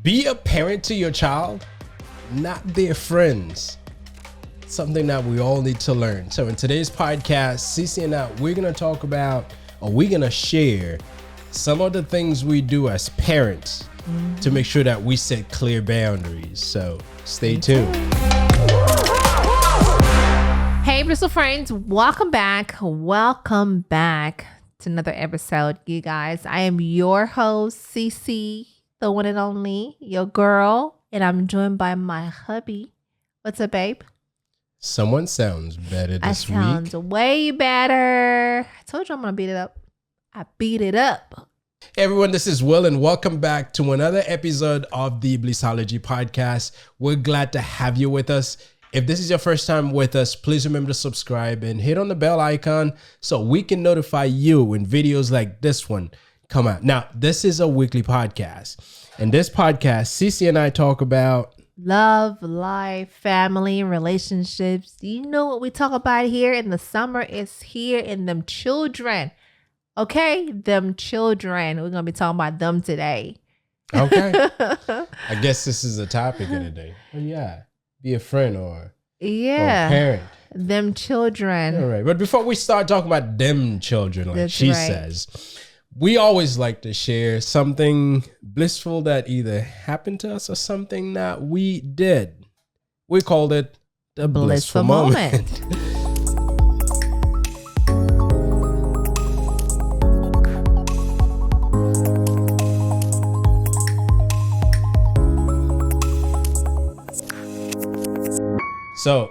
Be a parent to your child, not their friends. Something that we all need to learn. So in today's podcast, Cece and I, we're going to talk about, or we're going to share some of the things we do as parents to make sure that we set clear boundaries. So stay tuned. Hey, Blissful friends, welcome back. Welcome back to another episode, you guys. I am your host, Cece, the one and only, your girl, and I'm joined by my hubby. What's up, babe? Someone sounds better this week. Sounds way better. I told you I'm going to beat it up. I beat it up. Hey everyone, this is Will, and welcome back to another episode of the Blissology Podcast. We're glad to have you with us. If this is your first time with us, please remember to subscribe and hit on the bell icon so we can notify you when videos like this one come out. Now, this is a weekly podcast. And this podcast, Cece and I talk about love, life, family, relationships. You know what we talk about here in the summer is here in them children. Okay? Them children. We're going to be talking about them today. Okay. I guess this is the topic of the day. Oh, yeah. Be a friend or a parent. Them children. All right. But before we start talking about them children, like she says, we always like to share something blissful that either happened to us or something that we did. We called it the blissful moment. So,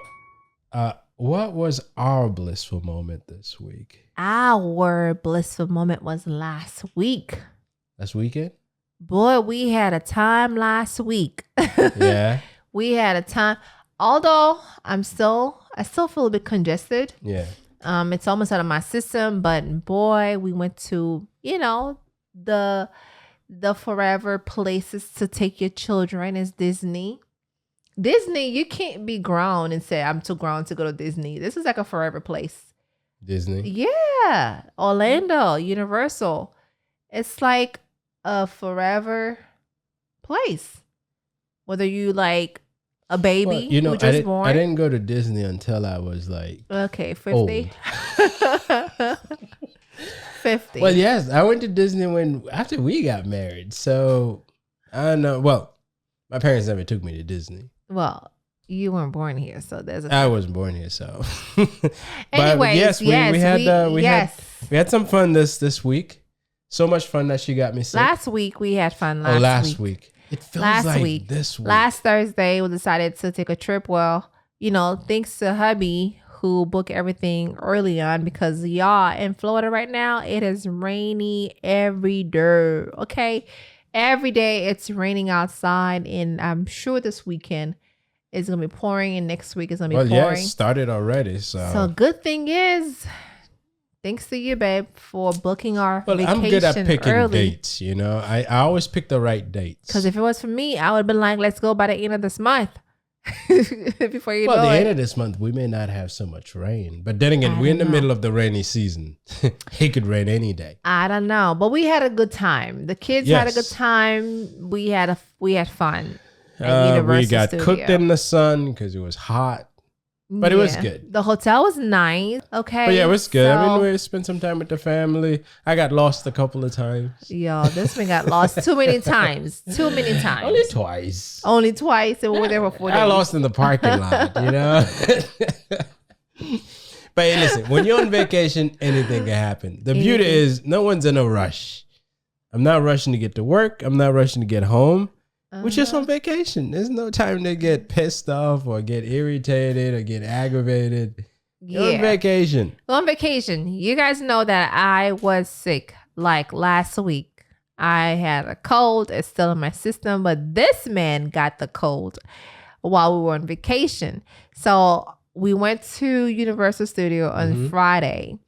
what was our blissful moment this week? Our blissful moment was last week. Last weekend? Boy, we had a time last week. Yeah. We had a time. Although I still feel a bit congested. Yeah. It's almost out of my system, but boy, we went to, the forever places to take your children is Disney. Disney, you can't be grown and say, I'm too grown to go to Disney. This is like a forever place. Disney? Yeah. Orlando, Universal. It's like a forever place. Whether you like a baby who just born. I didn't go to Disney until I was like 50. 50. Well, yes, I went to Disney after we got married. So I don't know. Well, my parents never took me to Disney. Well, you weren't born here, so I wasn't born here, so. Anyways, we had some fun this week. So much fun that she got me sick. Last week we had fun. Last week. It feels like this week. Last Thursday we decided to take a trip. Well, thanks to hubby who booked everything early on because y'all in Florida right now it is rainy every day. Okay. Every day it's raining outside, and I'm sure this weekend it's going to be pouring, and next week it's going to be pouring. Yeah, it started already. So good thing is, thanks to you, babe, for booking our vacation I'm good at picking early. dates, I always pick the right dates. Because if it was for me, I would have been like, let's go by the end of this month. Before you know the it. end of this month, we may not have so much rain. But then again, we're in the middle of the rainy season. It could rain any day. I don't know. But we had a good time. The kids had a good time. We had fun. We got cooked in the sun because it was hot. But it was good. The hotel was nice. Okay. But yeah, it was good. We spent some time with the family. I got lost a couple of times. Yo, this one got lost too many times. Only twice. And we were there for 4 days. I lost in the parking lot, But hey, listen, when you're on vacation, anything can happen. The beauty is no one's in a rush. I'm not rushing to get to work. I'm not rushing to get home. We're just on vacation. There's no time to get pissed off or get irritated or get aggravated. You're on vacation. On vacation. You guys know that I was sick like last week. I had a cold. It's still in my system. But this man got the cold while we were on vacation. So we went to Universal Studio on Friday.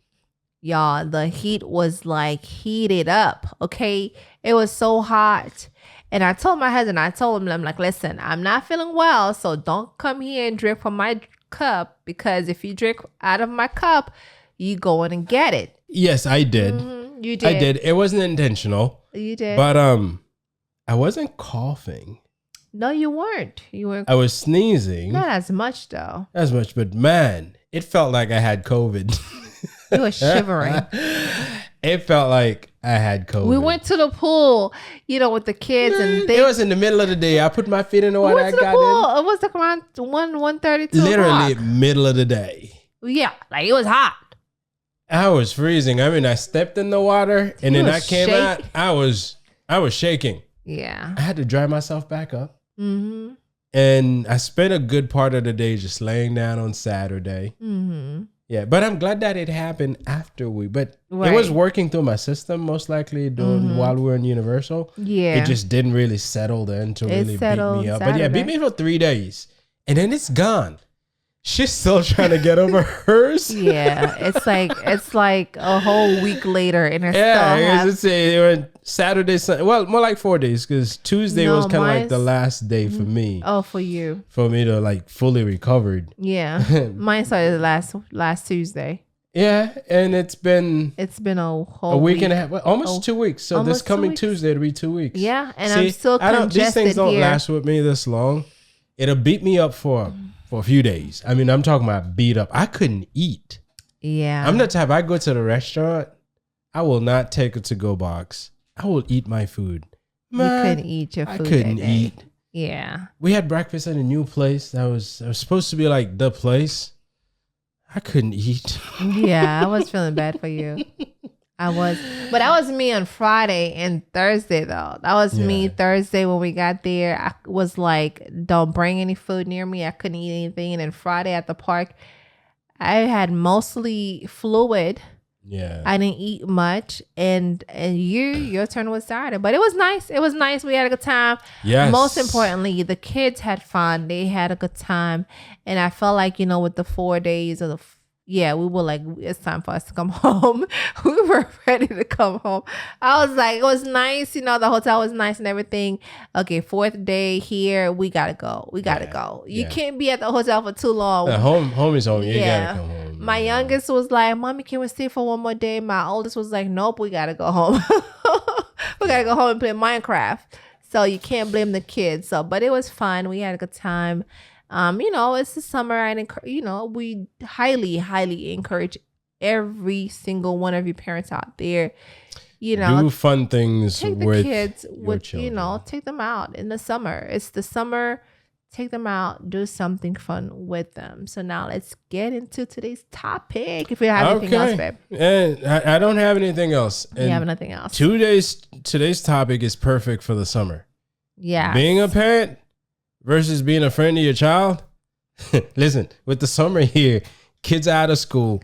Y'all, the heat was like heated up. Okay. It was so hot. And I told my husband, I'm like, listen, I'm not feeling well. So don't come here and drink from my cup, because if you drink out of my cup, you go in and get it. Yes, I did. Mm-hmm. You did. I did. It wasn't intentional. You did. But I wasn't coughing. No, you weren't. You were I was sneezing. not as much though. As much, but man, it felt like I had COVID. You were shivering. It felt like I had COVID. We went to the pool, with the kids and it was in the middle of the day. I put my feet in the water. We went to the pool. It was like around 1:30 to literally middle of the day. Yeah, like it was hot. I was freezing. I mean, I stepped in the water and then I came out. I was shaking. Yeah. I had to dry myself back up. Mm-hmm. And I spent a good part of the day just laying down on Saturday. Mm-hmm. Yeah, but I'm glad that it happened after it was working through my system most likely while we were in Universal. Yeah. It just didn't really settle then to really beat me up. But yeah, beat me for 3 days. And then it's gone. She's still trying to get over hers. Yeah, it's like a whole week later, and it went Saturday, Sunday. Well, more like 4 days because Tuesday was kind of like the last day for me. Oh, for you, for me to like fully recovered. Yeah, mine started last Tuesday. Yeah, and it's been a week and a half, almost 2 weeks. So this coming Tuesday it'll be 2 weeks. Yeah, and I'm still congested. These things don't last with me this long. It'll beat me up for a few days. I mean, I'm talking about beat up. I couldn't eat. Yeah. I'm the type, I go to the restaurant, I will not take a to-go box. I will eat my food. Man, you couldn't eat your food. I couldn't eat. Yeah. We had breakfast at a new place that was supposed to be like the place. I couldn't eat. Yeah, I was feeling bad for you. But that was me on Friday and Thursday though. That was me Thursday when we got there. I was like, don't bring any food near me. I couldn't eat anything. And then Friday at the park, I had mostly fluid. Yeah. I didn't eat much. And your turn was Saturday. But it was nice. It was nice. We had a good time. Yes. Most importantly, the kids had fun. They had a good time. And I felt like, with the 4 days of we were like, it's time for us to come home. We were ready to come home. I was like, it was nice. The hotel was nice and everything. Okay, 4th day here. We got to go. We got to go. You can't be at the hotel for too long. Home is home. You got to come home. My youngest was like, Mommy, can we stay for one more day? My oldest was like, nope, we got to go home. We got to go home and play Minecraft. So you can't blame the kids. But it was fun. We had a good time. It's the summer, and we highly, highly encourage every single one of you parents out there, do fun things take the with kids, your children. Take them out in the summer. It's the summer. Take them out, do something fun with them. So now let's get into today's topic. If you have anything else, babe. And I don't have anything else. You have nothing else. Today's topic is perfect for the summer. Yeah. Being a parent versus being a friend to your child. Listen, with the summer here, kids are out of school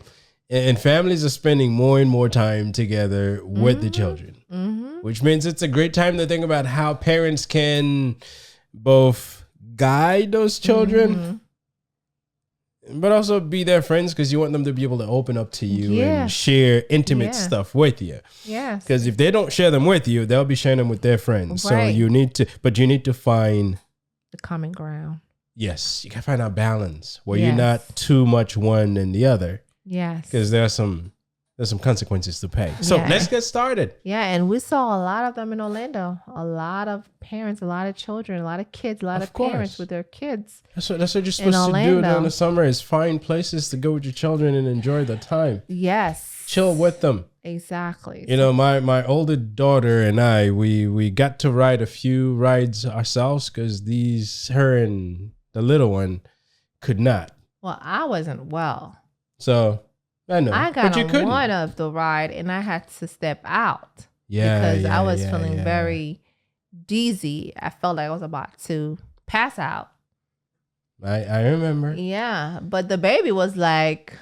and families are spending more and more time together with the children, which means it's a great time to think about how parents can both guide those children, but also be their friends because you want them to be able to open up to you and share intimate stuff with you. Yes. Because if they don't share them with you, they'll be sharing them with their friends. Right. So you need to find the common ground. Yes, you gotta find out balance where you're not too much one than the other. Yes, because there's some consequences to pay. So let's get started. Yeah, and we saw a lot of them in Orlando. A lot of parents, a lot of children, a lot of kids, a lot of parents with their kids. That's what you're supposed to do during the summer is find places to go with your children and enjoy the time. Yes, chill with them. Exactly. My older daughter and I, we got to ride a few rides ourselves because her and the little one could not. Well, I wasn't well. So I know. I got on one of the ride and I had to step out. Because I was feeling very dizzy. I felt like I was about to pass out. I remember. Yeah. But the baby was like,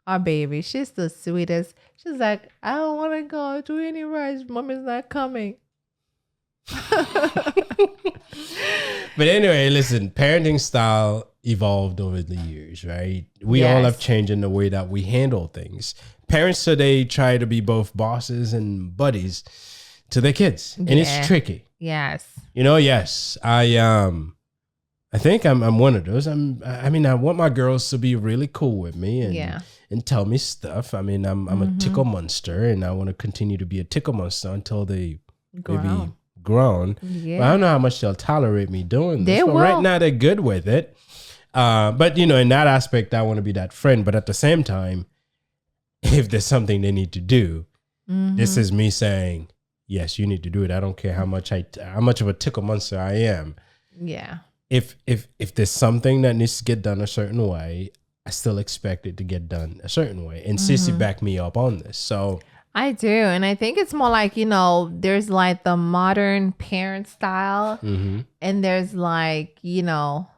our baby, she's the sweetest. She's like, I don't want to go to any rides. Mommy's not coming. But anyway, listen, parenting style evolved over the years, right? We all have changed in the way that we handle things. Parents today try to be both bosses and buddies to their kids, and it's tricky. Yes. Yes. I think I'm one of those. I want my girls to be really cool with me and tell me stuff. I mean, I'm a tickle monster, and I want to continue to be a tickle monster until they maybe grown. Yeah. But I don't know how much they'll tolerate me doing this. They But will. right now they're good with it. But you know, in that aspect, I want to be that friend. But at the same time, if there's something they need to do, this is me saying, yes, you need to do it. I don't care how much of a tickle monster I am. Yeah. If there's something that needs to get done a certain way, I still expect it to get done a certain way. And Sissy backed me up on this. So I do. And I think it's more like, you know, there's like the modern parent style. And there's like, you know,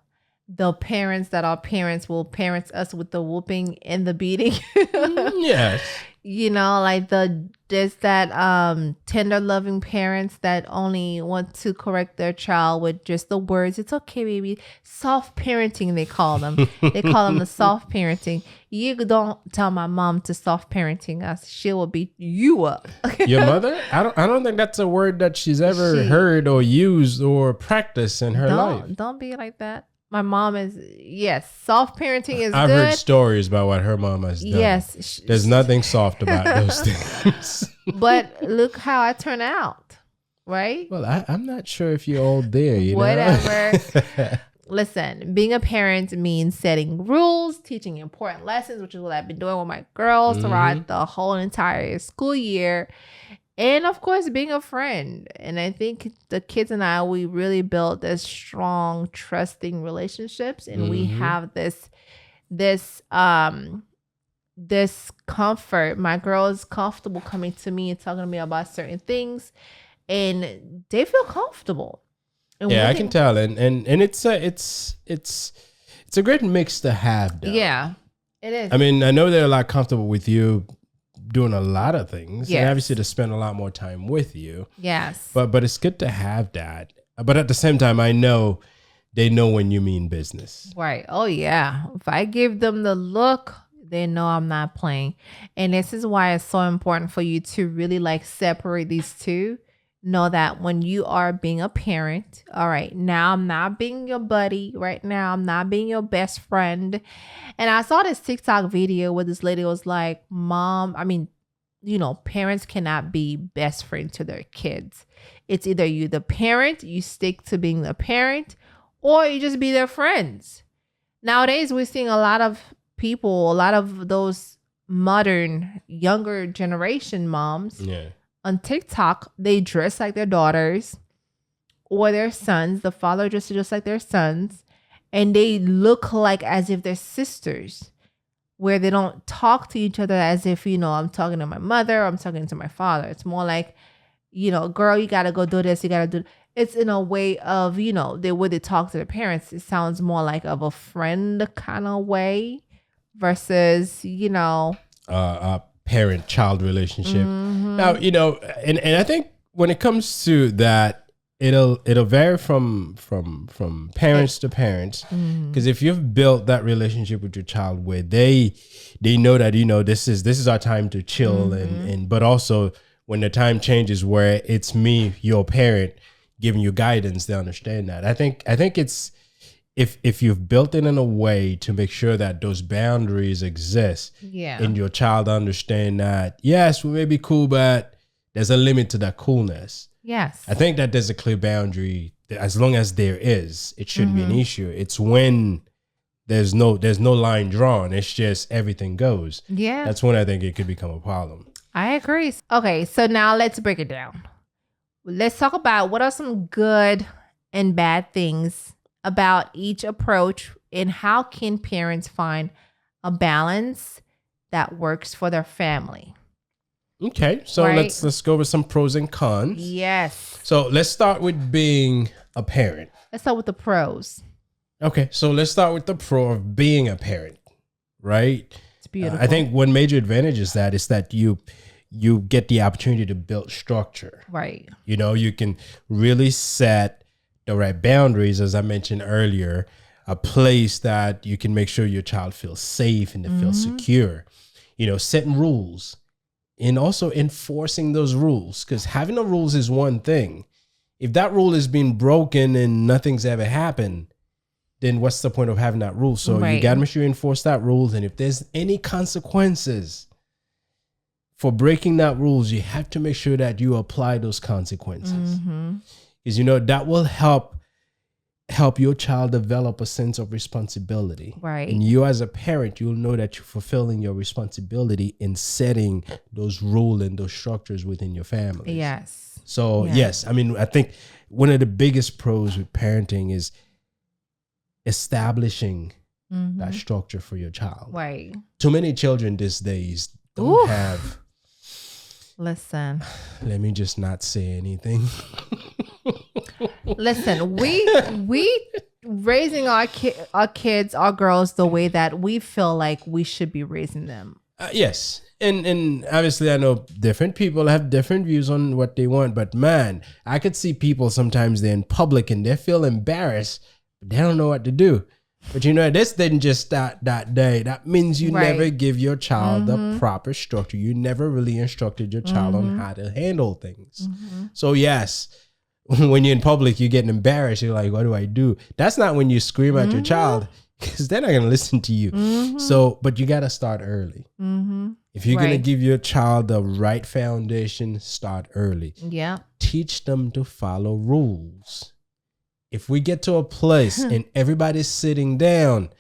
the parents that our parents will parent us with the whooping and the beating. yes. You know, like there's that tender loving parents that only want to correct their child with just the words, it's okay, baby. Soft parenting, they call them. They call them the soft parenting. You don't tell my mom to soft parenting us. She will beat you up. Your mother? I don't think that's a word that she's ever heard or used or practiced in her life. Don't be like that. My mom is, yes, soft parenting is I've good. heard stories about what her mom has done. Yes. There's nothing soft about those things. But look how I turn out, right? Well, I'm not sure if you're all there, you know? Whatever. Listen, being a parent means setting rules, teaching important lessons, which is what I've been doing with my girls throughout the whole entire school year. And of course, being a friend. And I think the kids and I, we really built this strong, trusting relationships. And we have this comfort. My girl is comfortable coming to me and talking to me about certain things. And they feel comfortable. And yeah, I can tell. And it's a great mix to have, though. Yeah, it is. I mean, I know they're a lot comfortable with you doing a lot of things. Yes. And obviously to spend a lot more time with you. Yes. But it's good to have that. But at the same time, I know they know when you mean business. Right. Oh, yeah. If I give them the look, they know I'm not playing. And this is why it's so important for you to really like separate these two. Know that when you are being a parent, all right, now I'm not being your buddy. Right now, I'm not being your best friend. And I saw this TikTok video where this lady was like, parents cannot be best friends to their kids. It's either you, the parent, you stick to being the parent, or you just be their friends. Nowadays, we're seeing a lot of people, a lot of those modern, younger generation moms. Yeah. On TikTok, they dress like their daughters or their sons. The father dresses just like their sons. And they look like as if they're sisters, where they don't talk to each other as if, I'm talking to my mother, or I'm talking to my father. It's more like, girl, you got to go do this. You got to do. It's in a way of, the way they talk to their parents. It sounds more like of a friend kind of way versus, parent-child relationship. Now, and I think when it comes to that, it'll vary from parents to parents. Because if you've built that relationship with your child where they know that, this is our time to chill and but also when the time changes where it's me, your parent, giving you guidance, they understand that. I think it's if you've built it in a way to make sure that those boundaries exist, and your child understand that, yes, we may be cool, but there's a limit to that coolness. Yes. I think that there's a clear boundary. As long as there is, it shouldn't be an issue. It's when there's no line drawn. It's just everything goes. Yeah. That's when I think it could become a problem. I agree. Okay, so now let's break it down. Let's talk about what are some good and bad things about each approach, and how can parents find a balance that works for their family. Okay, so Right. let's go with some pros and cons. Yes. So let's start with being a parent. Let's start with the pros. Okay, so let's start with the pro of being a parent, right? It's beautiful. I think one major advantage is that you get the opportunity to build structure. Right. You can really set the right boundaries, as I mentioned earlier, a place that you can make sure your child feels safe and they feel secure. Setting rules and also enforcing those rules, because having the rules is one thing. If that rule is being broken and nothing's ever happened, then what's the point of having that rule? So Right. you got to make sure you enforce that rule. And if there's any consequences for breaking that rules, you have to make sure that you apply those consequences. Because, that will help your child develop a sense of responsibility. Right. And you as a parent, you'll know that you're fulfilling your responsibility in setting those rules and those structures within your family. Yes. So, yes, I mean, I think one of the biggest pros with parenting is establishing that structure for your child. Right. Too many children these days don't have. Listen. Let me just not say anything. Listen, we raising our kids, our girls, the way that we feel like we should be raising them. Yes. And obviously I know different people have different views on what they want, but man, I could see people sometimes they're in public and they feel embarrassed, but they don't know what to do. But this didn't just start that day. That means you never give your child the proper structure. You never really instructed your child on how to handle things. So yes, when you're in public, you're getting embarrassed. You're like, what do I do? That's not when you scream at your child, because they're not going to listen to you. So, but you got to start early. If you're going to give your child the right foundation, start early. Yeah. Teach them to follow rules. If we get to a place and everybody's sitting down,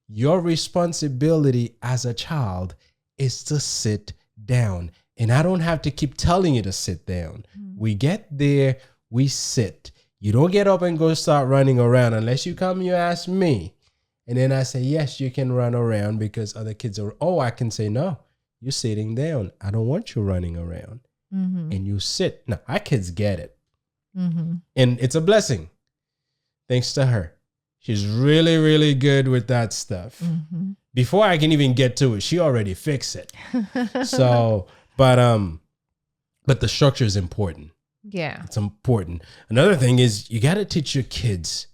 your responsibility as a child is to sit down. And I don't have to keep telling you to sit down. We get there, we sit. You don't get up and go start running around unless you come, you ask me. And then I say, yes, you can run around because other kids are, I can say, no, you're sitting down. I don't want you running around. And you sit. Now, our kids get it. And it's a blessing. Thanks to her. She's really, really good with that stuff. Before I can even get to it, she already fixed it. So, but the structure is important. Yeah. It's important. Another thing is you got to teach your kids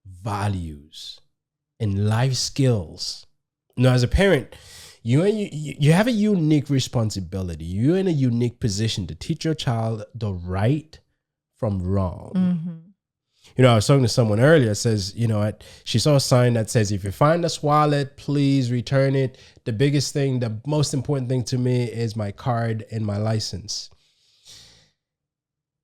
values and life skills. As a parent, you have a unique responsibility. You're in a unique position to teach your child the right from wrong. I was talking to someone earlier that says, she saw a sign that says, if you find this wallet, please return it. The most important thing to me is my card and my license.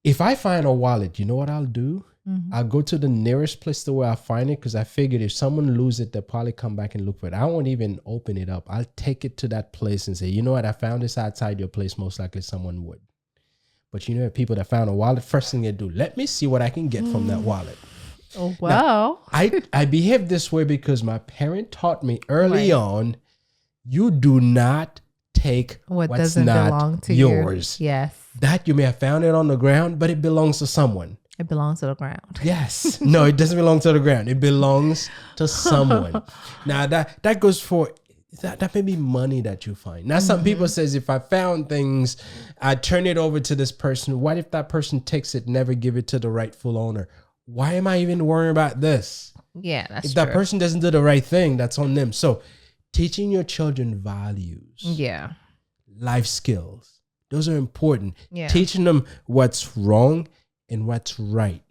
If I find a wallet, you know what I'll do? I'll go to the nearest place to where I find it, because I figured if someone loses it, they'll probably come back and look for it. I won't even open it up. I'll take it to that place and say, you know what? I found this outside your place. Most likely someone would. But people that found a wallet, first thing they do, let me see what I can get from that wallet. Oh, wow. Now, I behave this way because my parent taught me early on, you do not take what's doesn't not belong to yours. You. Yes. That you may have found it on the ground, but it belongs to someone. It belongs to the ground. Yes. No, it doesn't belong to the ground. It belongs to someone. Now, that goes for... That may be money that you find. Now, some people says, if I found things, I turn it over to this person. What if that person takes it, never give it to the rightful owner? Why am I even worrying about this? Yeah, that's if true. That person doesn't do the right thing, that's on them. So teaching your children values, life skills, those are important. Yeah. Teaching them what's wrong and what's right.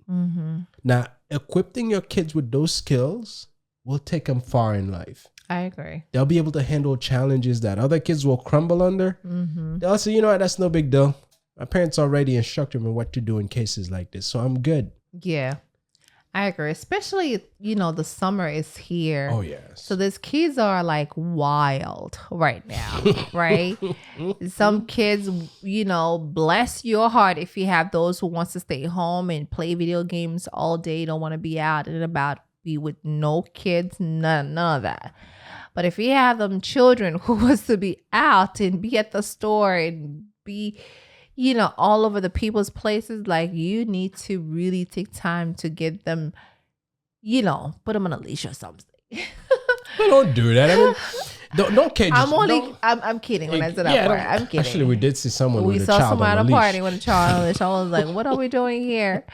Now, equipping your kids with those skills will take them far in life. I agree. They'll be able to handle challenges that other kids will crumble under. They'll say, you know what, that's no big deal. My parents already instructed me what to do in cases like this, so I'm good. Yeah, I agree. Especially, the summer is here. Oh, yes. So these kids are like wild right now, right? Some kids, bless your heart if you have those who wants to stay home and play video games all day, don't want to be out and about, be with no kids, none of that. But if you have them children who wants to be out and be at the store and be, all over the people's places, like, you need to really take time to get them, put them on a leash or something. Well, don't do that. I mean, don't kid. I'm kidding when I said that part. I'm kidding. Actually, we did see someone with a child We saw someone on a at a leash. party with a child on a leash. I was like, what are we doing here?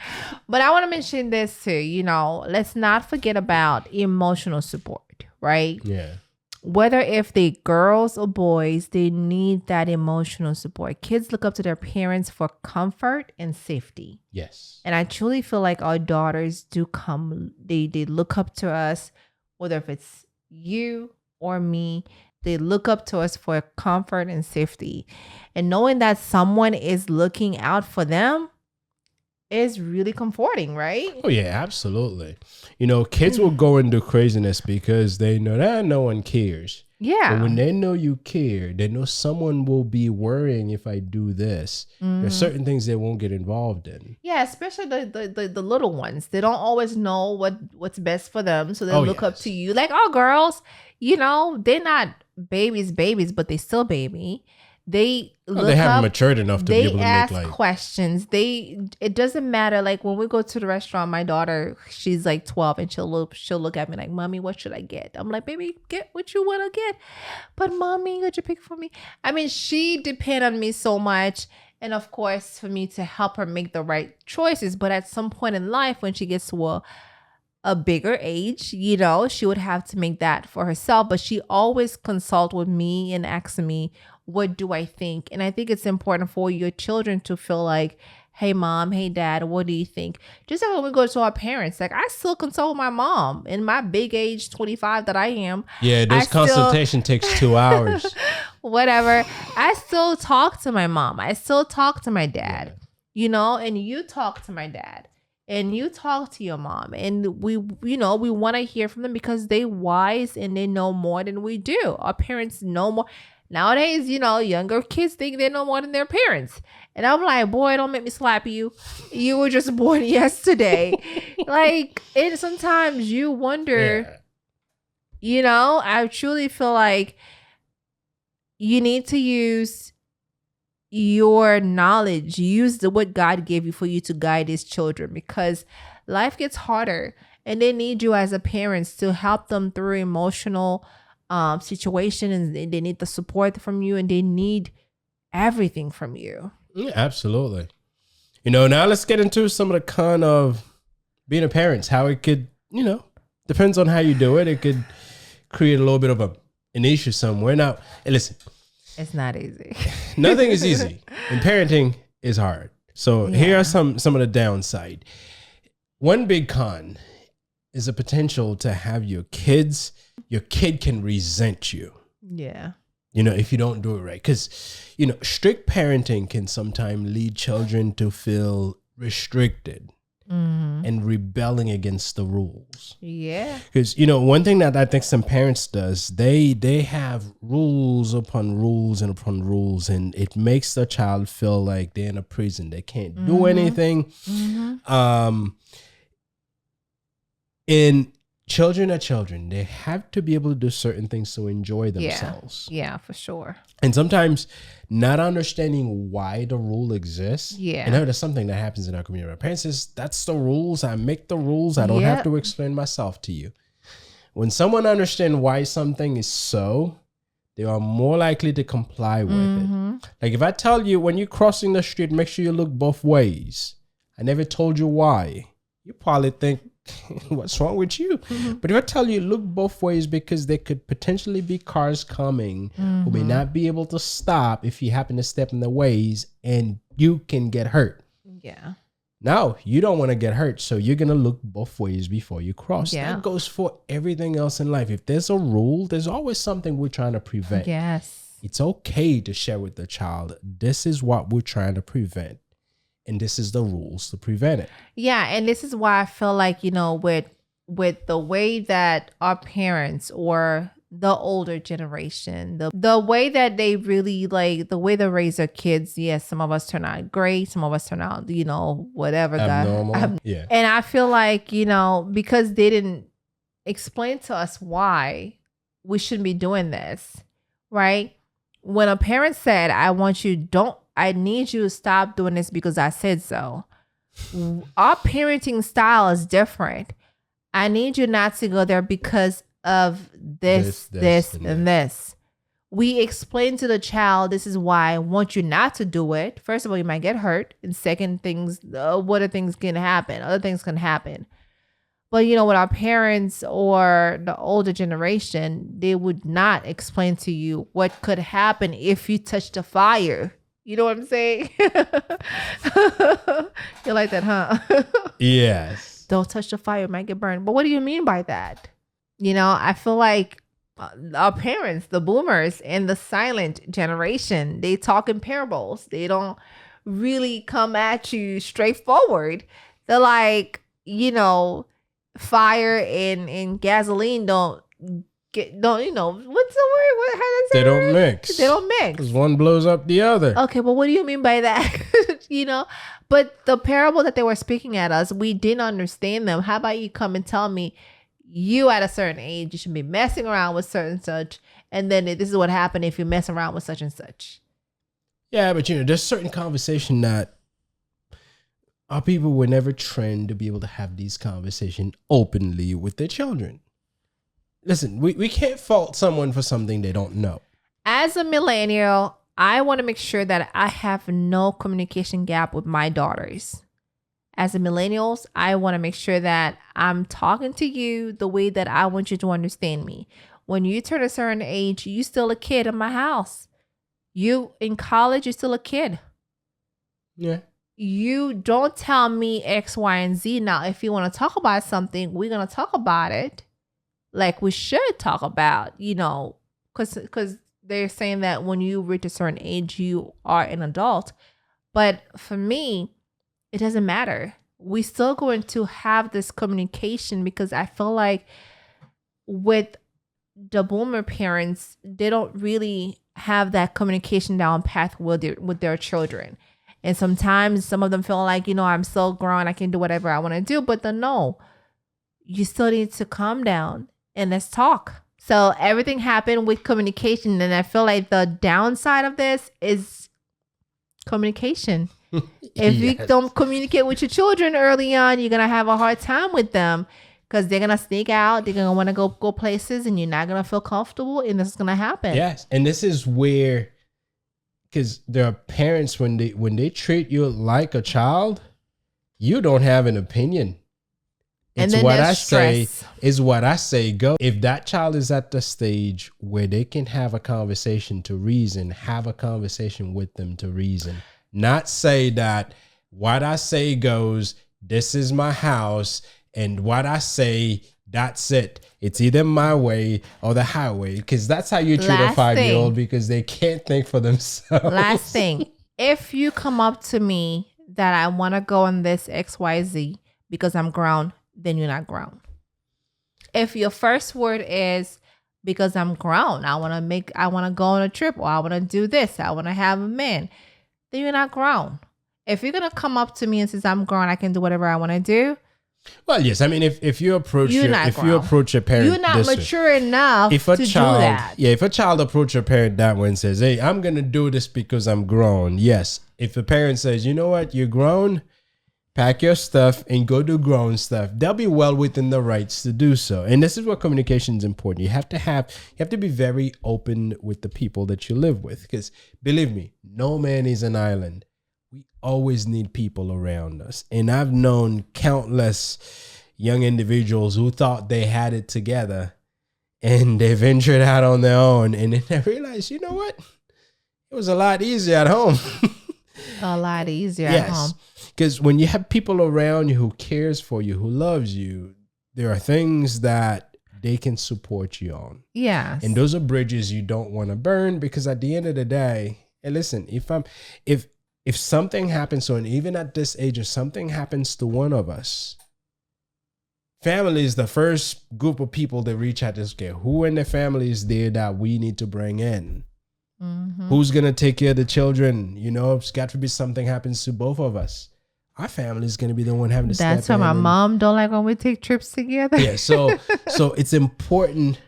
But I want to mention this too. Let's not forget about emotional support, right? Yeah. Whether if they girls or boys, they need that emotional support. Kids look up to their parents for comfort and safety. Yes. And I truly feel like our daughters do come, they look up to us, whether if it's you or me, They look up to us for comfort and safety. And knowing that someone is looking out for them is really comforting, right? Oh, yeah, absolutely. You know, kids will go and do craziness because they know that no one cares. Yeah. But when they know you care, they know someone will be worrying if I do this. There's certain things they won't get involved in. Yeah, especially the little ones. They don't always know what's best for them. So they look up to you like, oh, girls, you know, they're not babies, but they still baby. They haven't matured enough to be able to ask make questions. It doesn't matter. Like when we go to the restaurant, my daughter, she's like 12 and she'll look at me like, Mommy, what should I get? I'm like, baby, get what you want to get. But Mommy, could you pick for me? I mean, she depends on me so much. And of course, for me to help her make the right choices. But at some point in life, when she gets to a bigger age, you know, she would have to make that for herself. But she always consult with me and asks me, what do I think? And I think it's important for your children to feel like, hey, Mom, hey, Dad, what do you think? Just like when we go to our parents, like I still consult with my mom in my big age, 25 that I am. Yeah, this consultation takes 2 hours. Whatever. I still talk to my mom. I still talk to my dad, you know, and you talk to my dad. And you talk to your mom, and we want to hear from them because they wise and they know more than we do. Our parents know more. Nowadays, you know, younger kids think they know more than their parents. And I'm like, boy, don't make me slap you. You were just born yesterday. Like, and sometimes you wonder, you know, I truly feel like you need to use your knowledge, use what God gave you for you to guide his children, because life gets harder and they need you as a parent to help them through emotional situation, and they need the support from you, and they need everything from you. Yeah, absolutely. You know, now let's get into some of the con of being a parent, how it could, you know, depends on how you do it. It could create a little bit of an issue somewhere. Now, listen. It's not easy. Nothing is easy. And parenting is hard. So here are some of the downside. One big con is the potential to have your kid can resent you. Yeah. You know, if you don't do it right. Because, you know, strict parenting can sometimes lead children to feel restricted and rebelling against the rules. Yeah. Because, you know, one thing that I think some parents does, they have rules upon rules and upon rules, and it makes the child feel like they're in a prison. They can't do anything. And children are children. They have to be able to do certain things to enjoy themselves. Yeah, for sure. And sometimes not understanding why the rule exists. Yeah. And that's something that happens in our community. Our parents says, that's the rules. I make the rules. I don't have to explain myself to you. When someone understands why something is so, they are more likely to comply with it. Like if I tell you when you're crossing the street, make sure you look both ways. I never told you why. You probably think, what's wrong with you? But if I tell you look both ways, because there could potentially be cars coming who may not be able to stop if you happen to step in the ways, and you can get hurt. Yeah. Now you don't want to get hurt, so you're gonna look both ways before you cross. That goes for everything else in life. If there's a rule, there's always something we're trying to prevent. Yes. It's okay to share with the child, this is what we're trying to prevent, and this is the rules to prevent it. Yeah, and this is why I feel like, you know, with the way that our parents or the older generation, the way that they really like the way they raise their kids. Yes, some of us turn out great, some of us turn out, you know, whatever. Abnormal. Yeah. And I feel like, you know, because they didn't explain to us why we shouldn't be doing this, right? When a parent said, I need you to stop doing this because I said so. Our parenting style is different. I need you not to go there because of this, and this. We explain to the child, this is why I want you not to do it. First of all, you might get hurt. And second, what are things can happen? Other things can happen. But, you know, with our parents or the older generation, they would not explain to you what could happen if you touch the fire. You know what I'm saying? You like that, huh? Yes. Don't touch the fire, it might get burned. But what do you mean by that? You know, I feel like our parents, the boomers and the silent generation, they talk in parables. They don't really come at you straightforward. They're like, fire and gasoline don't what's the word? How does that They don't mix. They don't mix. Because one blows up the other. Okay, well, what do you mean by that? But the parable that they were speaking at us, we didn't understand them. How about you come and tell me, you at a certain age, you should be messing around with certain such, and then this is what happened if you mess around with such and such. Yeah, but there's certain conversation that our people were never trained to be able to have these conversations openly with their children. Listen, we can't fault someone for something they don't know. As a millennial, I want to make sure that I have no communication gap with my daughters. As a millennials, I want to make sure that I'm talking to you the way that I want you to understand me. When you turn a certain age, you still a kid in my house. You in college, you're still a kid. Yeah. You don't tell me X, Y, and Z. Now, if you want to talk about something, we're going to talk about it. Like we should talk about, because they're saying that when you reach a certain age, you are an adult. But for me, it doesn't matter. We still going to have this communication because I feel like with the boomer parents, they don't really have that communication down path with their children. And sometimes some of them feel like, I'm so grown, I can do whatever I want to do. But no, you still need to calm down and let's talk. So everything happened with communication. And I feel like the downside of this is communication. If you don't communicate with your children early on, you're going to have a hard time with them because they're going to sneak out. They're going to want to go places and you're not going to feel comfortable. And this is going to happen. Yes. And this is where, because there are parents, when they treat you like a child, you don't have an opinion. It's what I say is what I say go. If that child is at the stage where they can have a conversation to reason, have a conversation with them to reason. Not say that what I say goes, this is my house, and what I say, that's it. It's either my way or the highway, because that's how you treat a 5-year-old because they can't think for themselves. Last thing, if you come up to me that I want to go on this XYZ because I'm grown, then you're not grown. If your first word is because I'm grown, I want to go on a trip, or I want to do this, I want to have a man, then you're not grown. If you're going to come up to me and says I'm grown, I can do whatever I want to do. Well, yes. I mean, if you approach your parent, you're not mature enough to do that. Yeah, if a child approach your parent that way and says, hey, I'm going to do this because I'm grown. Yes. If the parent says, you know what, you're grown, pack your stuff and go do grown stuff, they'll be well within the rights to do so. And this is what communication is important. You have to be very open with the people that you live with, because believe me, no man is an island. We always need people around us. And I've known countless young individuals who thought they had it together and they ventured out on their own, and then they realized, you know what? It was a lot easier at home. A lot easier at home. Because when you have people around you who cares for you, who loves you, there are things that they can support you on. Yes. And those are bridges you don't want to burn, because at the end of the day, and listen, if something happens, so, and even at this age, if something happens to one of us, family is the first group of people that reach out to us. Okay, who in the family is there that we need to bring in? Mm-hmm. Who's going to take care of the children? It's got to be something happens to both of us. Our family is going to be the one having to step in. That's why my mom don't like when we take trips together. Yeah, so it's important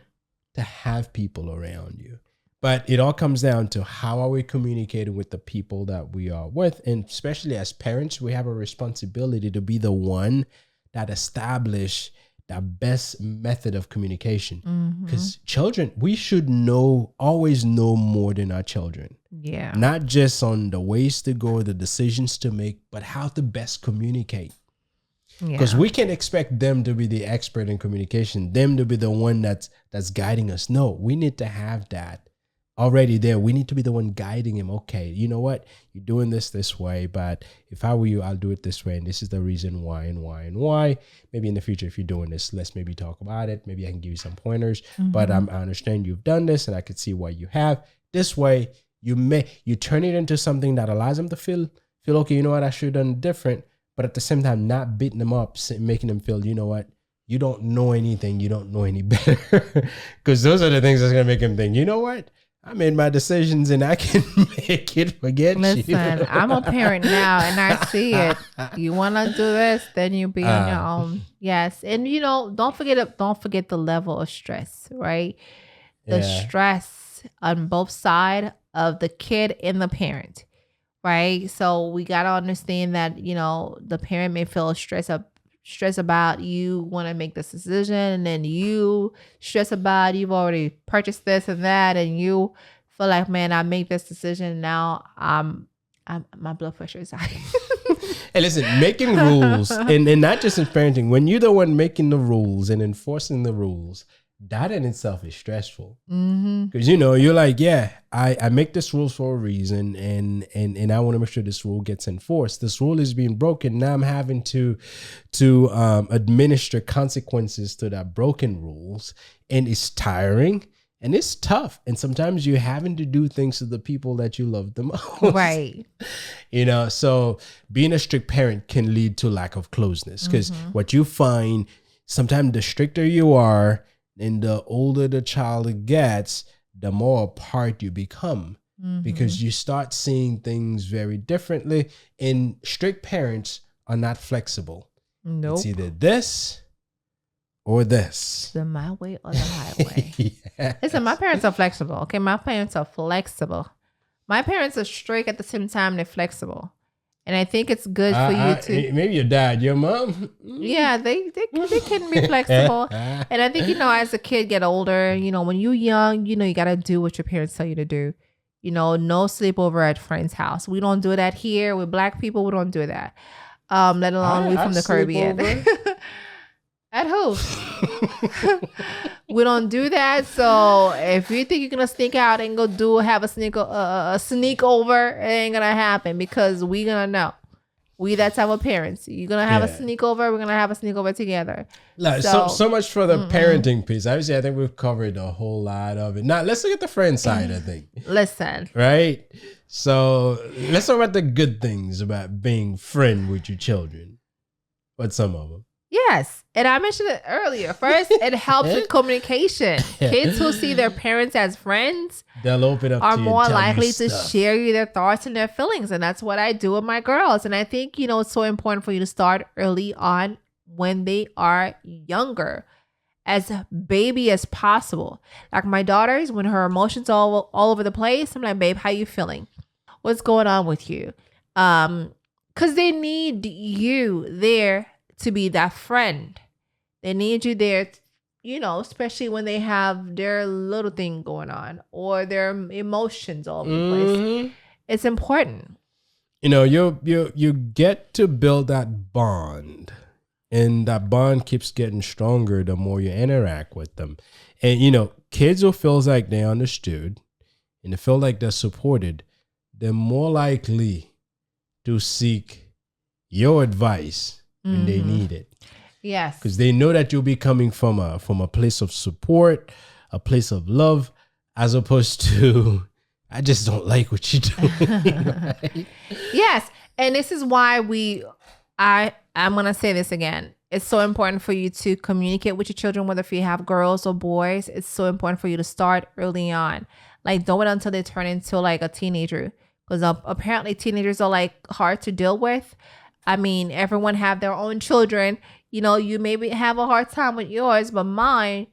to have people around you. But it all comes down to how are we communicating with the people that we are with. And especially as parents, we have a responsibility to be the one that establish the best method of communication. Because children, we should always know more than our children. Yeah. Not just on the ways to go, the decisions to make, but how to best communicate. Because we can't expect them to be the expert in communication, them to be the one that's guiding us. No, we need to have that already there. We need to be the one guiding him. Okay, you know what? You're doing this way, but if I were you, I'll do it this way. And this is the reason why and why and why. Maybe in the future, if you're doing this, let's maybe talk about it. Maybe I can give you some pointers, but I understand you've done this and I could see why you have. This way, you turn it into something that allows them to feel, okay, you know what? I should have done different, but at the same time, not beating them up, making them feel, you know what? You don't know anything. You don't know any better. Because those are the things that's going to make them think, you know what? I made my decisions and I can make it forget you. Listen, I'm a parent now and I see it. You want to do this, then you be on your own. Yes. And don't forget the level of stress, right? The stress on both sides of the kid and the parent, right? So we got to understand that, the parent may feel stress about you want to make this decision, and then you stress about you've already purchased this and that, and you feel like, man, I make this decision now. My blood pressure is high. Hey, listen, making rules and not just in parenting. When you're the one making the rules and enforcing the rules, that in itself is stressful. Because you're like, yeah, I make this rules for a reason, and I want to make sure this rule gets enforced. This rule is being broken. Now I'm having to administer consequences to that broken rules, and it's tiring and it's tough. And sometimes you're having to do things to the people that you love the most. Right. So being a strict parent can lead to lack of closeness, because what you find, sometimes the stricter you are, and the older the child gets, the more apart you become, because you start seeing things very differently. And strict parents are not flexible. Nope. It's either this or this. The my way or the highway. Yes. Listen, my parents are flexible. Okay, my parents are flexible. My parents are strict at the same time they're flexible. And I think it's good for you to... Maybe your dad, your mom? Yeah, they can be flexible. And I think, as a kid get older, when you're young, you got to do what your parents tell you to do. No sleepover at friend's house. We don't do that here. With Black people, we don't do that. Let alone we from the Caribbean. At who? We don't do that. So if you think you're gonna sneak out and have a sneak over, it ain't gonna happen, because we gonna know. We that type of parents. You're gonna have a sneak over. We're gonna have a sneak over together. So much for the parenting piece. Obviously, I think we've covered a whole lot of it. Now let's look at the friend side. I think. Listen. Right. So let's talk about the good things about being friend with your children. What's some of them? Yes. And I mentioned it earlier. First, it helps with communication. Kids who see their parents as friends, they'll open up are to you more and tell likely you to stuff. share you their thoughts and their feelings. And that's what I do with my girls. And I think, it's so important for you to start early on when they are younger, as baby as possible. Like my daughters, when her emotions all over the place, I'm like, babe, how you feeling? What's going on with you? Because they need you there to be that friend. They need you there, especially when they have their little thing going on or their emotions all over the place. It's important. You get to build that bond, and that bond keeps getting stronger the more you interact with them. And kids who feels like they're understood and they feel like they're supported, they're more likely to seek your advice when they need it. Yes. Because they know that you'll be coming from a place of support, a place of love, as opposed to, I just don't like what you're doing. Right? Yes. And this is why I'm going to say this again. It's so important for you to communicate with your children, whether if you have girls or boys. It's so important for you to start early on. Like, don't wait until they turn into like a teenager. Because apparently teenagers are like hard to deal with. I mean, everyone have their own children. You maybe have a hard time with yours, but mine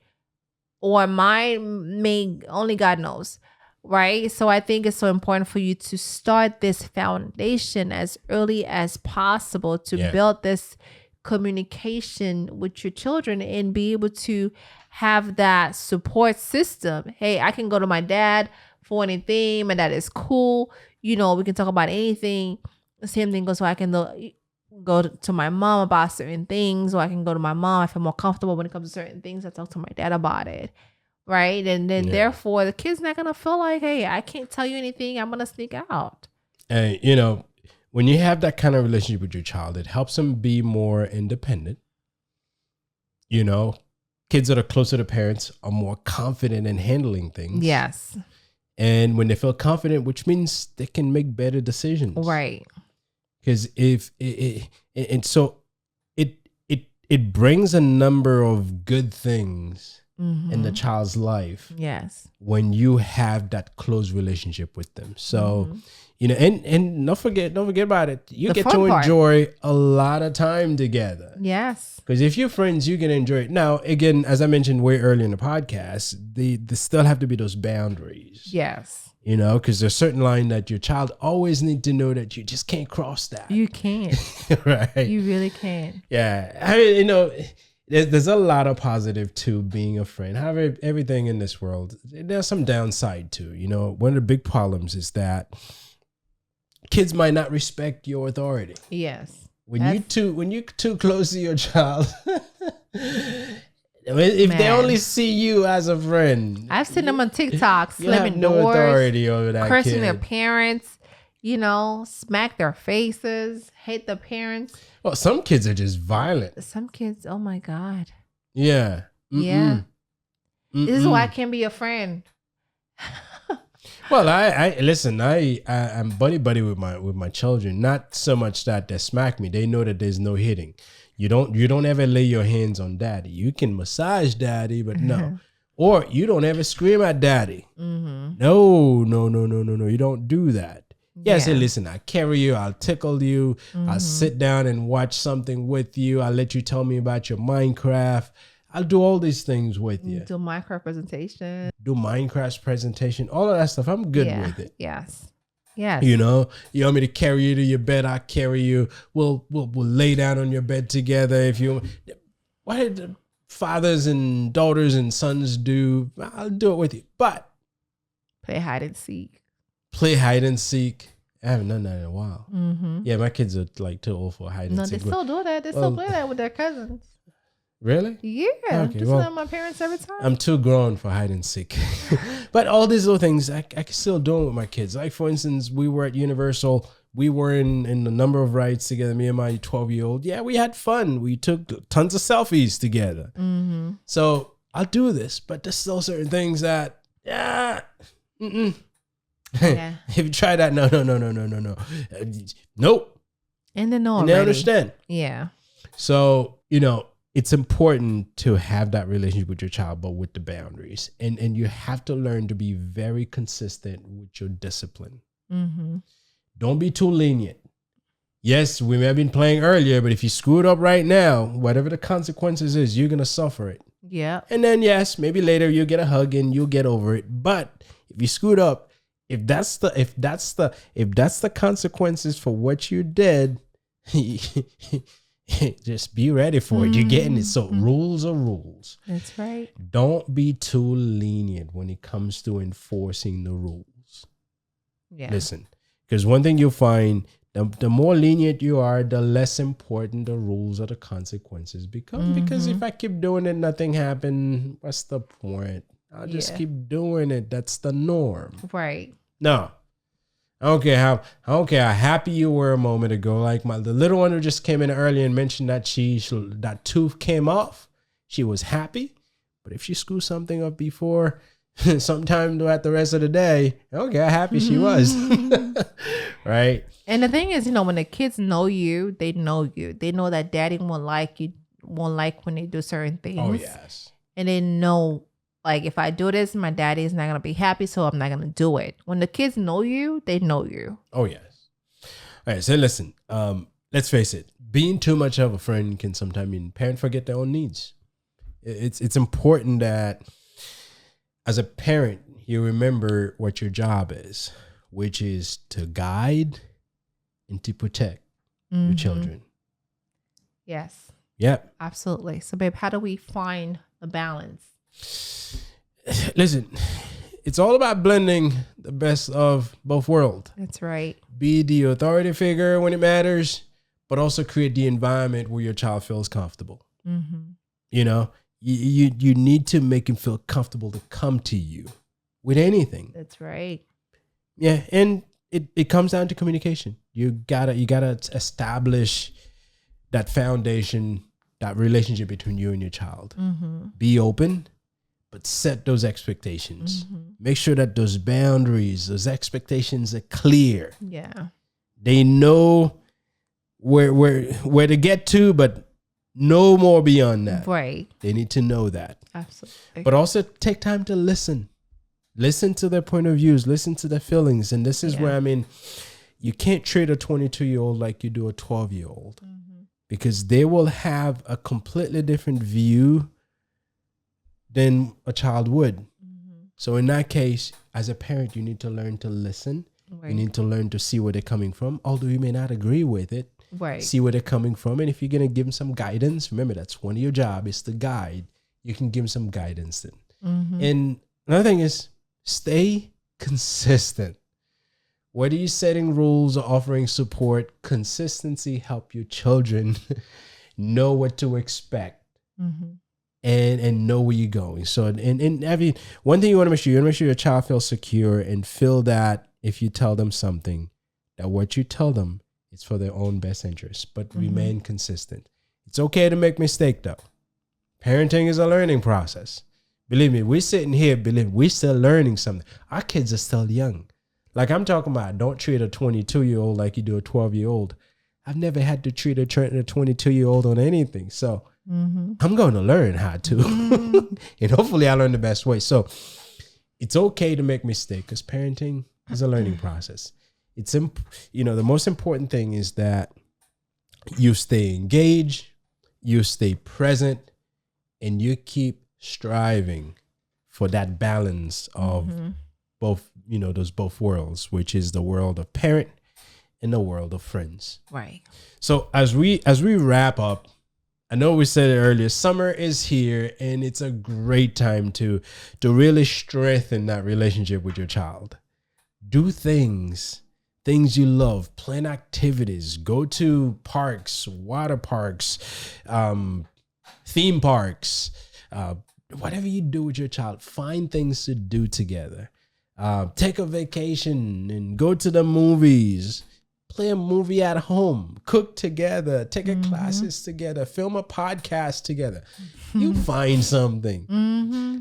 may, only God knows, right? So I think it's so important for you to start this foundation as early as possible to build this communication with your children and be able to have that support system. Hey, I can go to my dad for anything. My dad is cool. We can talk about anything. The same thing goes, so I can go to my mom about certain things, or I can go to my mom. I feel more comfortable when it comes to certain things. I talk to my dad about it, right? And then therefore the kid's not gonna feel like, hey, I can't tell you anything. I'm gonna sneak out. And when you have that kind of relationship with your child, it helps them be more independent. Kids that are closer to parents are more confident in handling things. Yes. And when they feel confident, which means they can make better decisions. Right. Because it brings a number of good things in the child's life. Yes. When you have that close relationship with them. So, and don't forget about it. You get to enjoy a lot of time together. Yes. Because if you're friends, you can enjoy it. Now, again, as I mentioned way earlier in the podcast, there still have to be those boundaries. Yes. Because there's a certain line that your child always need to know that you just can't cross that. You can't. Right. You really can't. Yeah. I mean, there's a lot of positive to being a friend. However, everything in this world, there's some downside too. One of the big problems is that kids might not respect your authority. Yes. When you're too close to your child, if they only see you as a friend, I've seen them on TikTok slamming no doors, authority over that cursing kid. their parents, smack their faces, hate the parents. Well, some kids are just violent. Some kids, oh my God. Yeah. Yeah. This is why I can't be a friend. Well, I'm buddy with my children. Not so much that they smack me. They know that there's no hitting. You don't ever lay your hands on daddy. You can massage daddy, but no. Or you don't ever scream at daddy. Mm-hmm. No. You don't do that. Yes, hey, listen, I carry you. I'll tickle you. I'll sit down and watch something with you. I'll let you tell me about your Minecraft. I'll do all these things with you. Do Minecraft presentation. Do Minecraft presentation. All of that stuff. I'm good with it. Yes. Yes. You want me to carry you to your bed? I'll carry you. We'll lay down on your bed together. If you, what did the fathers and daughters and sons do? I'll do it with you. But play hide and seek. I haven't done that in a while. Mm-hmm. Yeah, my kids are like too old for hide and seek. No, they still do that. They still play that with their cousins. Really? Yeah. Okay, just well, my parents every time. I'm too grown for hide and seek. But all these little things, I can still do it with my kids. Like, for instance, we were at Universal. We were in a number of rides together, me and my 12-year-old. Yeah, we had fun. We took tons of selfies together. Mm-hmm. So I'll do this, but there's still certain things that, If you try that, no. Nope. And they know already. They understand. Yeah. So, it's important to have that relationship with your child, but with the boundaries. And you have to learn to be very consistent with your discipline. Mm-hmm. Don't be too lenient. Yes, we may have been playing earlier, but if you screw it up right now, whatever the consequences is, you're going to suffer it. Yeah. And then, yes, maybe later you'll get a hug and you'll get over it. But if you screwed up, if that's the consequences for what you did, just be ready for it. You're getting it. So rules are rules. That's right. Don't be too lenient when it comes to enforcing the rules. Yeah. Listen, because one thing you'll find, the more lenient you are, the less important the rules or the consequences become. Because if I keep doing it, nothing happened, what's the point? I'll just keep doing it. That's the norm. Right. No. I don't care how happy you were a moment ago. Like the little one who just came in earlier and mentioned that that tooth came off. She was happy. But if she screwed something up before, sometime throughout the rest of the day, I don't care how happy she was. Right? And the thing is, when the kids know you, they know you. They know that daddy won't like you, won't like when they do certain things. Oh, yes. And they know, like, if I do this, my daddy is not going to be happy, so I'm not going to do it. When the kids know you, they know you. Oh, yes. All right, so listen, let's face it. Being too much of a friend can sometimes mean parents forget their own needs. It's important that as a parent, you remember what your job is, which is to guide and to protect your children. Yes. Yep. Absolutely. So, babe, how do we find the balance? Listen, it's all about blending the best of both worlds. That's right. Be the authority figure when it matters, but also create the environment where your child feels comfortable. Mm-hmm. you need to make him feel comfortable to come to you with anything. That's right. Yeah, and it comes down to communication. You gotta establish that foundation, that relationship between you and your child. Be open, but set those expectations. Make sure that those boundaries, those expectations are clear. Yeah. They know where to get to, but no more beyond that. Right. They need to know that. Absolutely. But also take time to listen. Listen to their point of views. Listen to their feelings. And this is where, I mean, you can't treat a 22-year-old like you do a 12-year-old because they will have a completely different view than a child would. So in that case, as a parent, you need to learn to listen. Right. You need to learn to see where they're coming from, although you may not agree with it. Right. See where they're coming from. And if you're going to give them some guidance, remember, that's one of your job is to guide. You can give them some guidance then. And another thing is stay consistent. Whether you're setting rules or offering support, consistency help your children know what to expect and know where you're going. So in every one thing you want to make sure your child feels secure and feel that if you tell them something, that what you tell them is for their own best interest, but remain consistent. It's okay to make mistake though. Parenting is a learning process. Believe me, we're sitting here, we're still learning something. Our kids are still young. Like I'm talking about, don't treat a 22-year-old like you do a 12-year-old. I've never had to treat a 22-year-old on anything. So I'm going to learn how to. And hopefully I learn the best way. So it's okay to make mistakes because parenting is a learning process. It's, the most important thing is that you stay engaged, you stay present, and you keep striving for that balance of both, those both worlds, which is the world of parent and the world of friends. Right. So as we wrap up, I know we said it earlier, summer is here and it's a great time to really strengthen that relationship with your child. Do things you love, plan activities, go to parks, water parks, theme parks, whatever you do with your child, find things to do together. Take a vacation and go to the movies, play a movie at home, cook together, take a classes together, film a podcast together. You find something.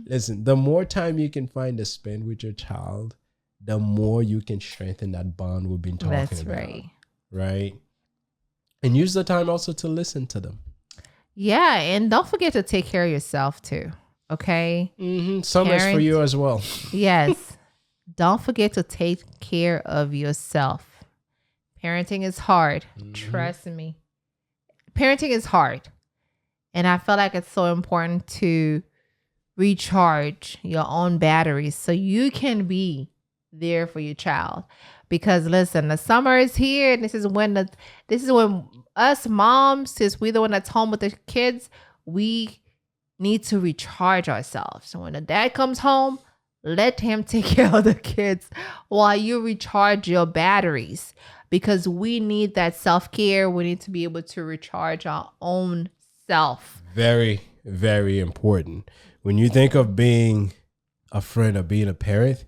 Listen, the more time you can find to spend with your child, the more you can strengthen that bond we've been talking about. That's right. Right? And use the time also to listen to them. Yeah, and don't forget to take care of yourself too. Okay? Summer's for you as well. Yes. Don't forget to take care of yourself. Parenting is hard. Trust me. Parenting is hard. And I feel like it's so important to recharge your own batteries so you can be there for your child. Because listen, the summer is here, and this is when us moms, since we're the one that's home with the kids, we need to recharge ourselves. So when the dad comes home, let him take care of the kids while you recharge your batteries, because we need that self-care. We need to be able to recharge our own self. Very, very important. When you think of being a friend or being a parent,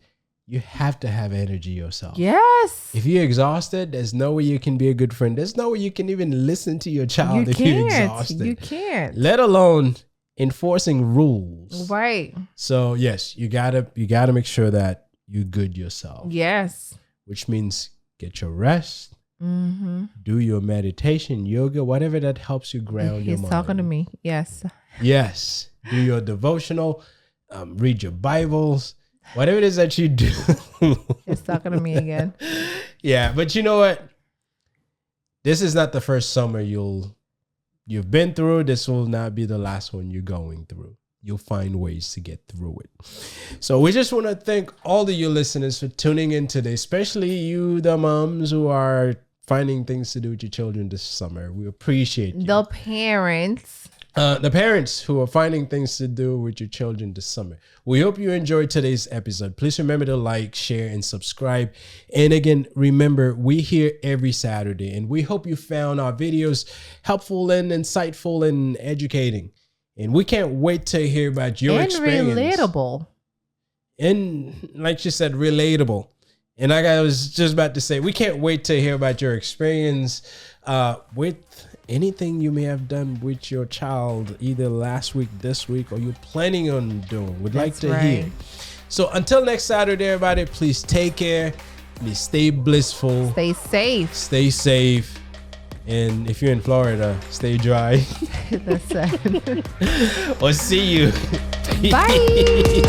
you have to have energy yourself. Yes. If you're exhausted, there's no way you can be a good friend. There's no way you can even listen to your child if you're exhausted. You can't. Let alone enforcing rules. Right. So yes, you gotta make sure that you good yourself. Yes. Which means get your rest. Do your meditation, yoga, whatever that helps you ground your mind. He's talking to me. Yes. Yes. Do your devotional. Read your Bibles. Whatever it is that you do. He's talking to me again. Yeah, but you know what? This is not the first summer you've been through. This will not be the last one you're going through. You'll find ways to get through it. So we just want to thank all of you listeners for tuning in today, especially you, the moms who are finding things to do with your children this summer. We appreciate you. The parents who are finding things to do with your children this summer. We hope you enjoyed today's episode. Please remember to like, share, and subscribe. And again, remember, we're here every Saturday, and we hope you found our videos helpful and insightful and educating. And we can't wait to hear about your experience. Relatable. And like you said, relatable. And like I was just about to say, we can't wait to hear about your experience with anything you may have done with your child, either last week, this week, or you're planning on doing. We'd like to hear. So until next Saturday, everybody, please take care. Please stay blissful. Stay safe. Stay safe. And if you're in Florida, stay dry. That's it. We'll see you. Bye.